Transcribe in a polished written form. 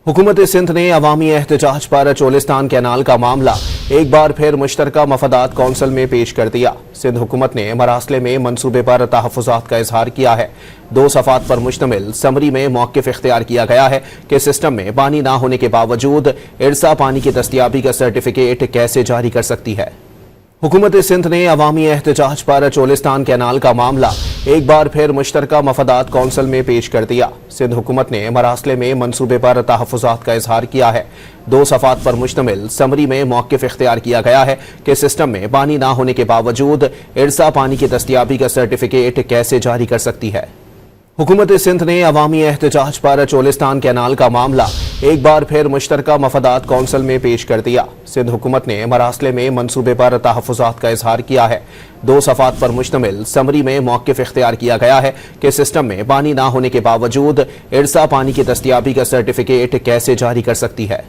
हुकूमत सिंध ने अवामी एहतजाज पर चोलिस्तान कैनाल का मामला एक बार फिर मुश्तरका मफादात कौंसिल में पेश कर दिया। सिंध हुकूमत ने मरासले में मनसूबे पर तहफ़्फ़ुज़ात का इजहार किया है। 2 सफ़ात पर मुश्तमिल समरी में मौक़िफ़ इख्तियार किया गया है कि सिस्टम में पानी ना होने के बावजूद इरसा पानी की दस्तयाबी का सर्टिफिकेट कैसे जारी कर सकती है। हुकूमत सिंध ने अवामी एहतजाज पर चोलिस्तान कैनाल का मामला एक बार फिर मुश्तरका मफादात कौंसिल में पेश कर दिया। सिंध हुकूमत ने मरासले में मनसूबे पर तहफ़्फ़ुज़ात का इजहार किया है। 2 सफ़ात पर मुश्तमिल समरी में मौक़िफ़ इख्तियार किया गया है कि सिस्टम में पानी ना होने के बावजूद इरसा पानी की दस्तयाबी का सर्टिफिकेट कैसे जारी कर सकती है। हुकूमत सिंध ने अवामी एहतजाज पर चोलिस्तान कैनाल का मामला एक बार फिर मुश्तरका मफादात कौंसिल में पेश कर दिया। सिंध हुकूमत ने मरासले में मनसूबे पर तहफ़्फ़ुज़ात का इजहार किया है। 2 सफ़ात पर मुश्तमिल समरी में मौक़िफ़ इख्तियार किया गया है कि सिस्टम में पानी ना होने के बावजूद इरसा पानी की दस्तयाबी का सर्टिफिकेट कैसे जारी कर सकती है।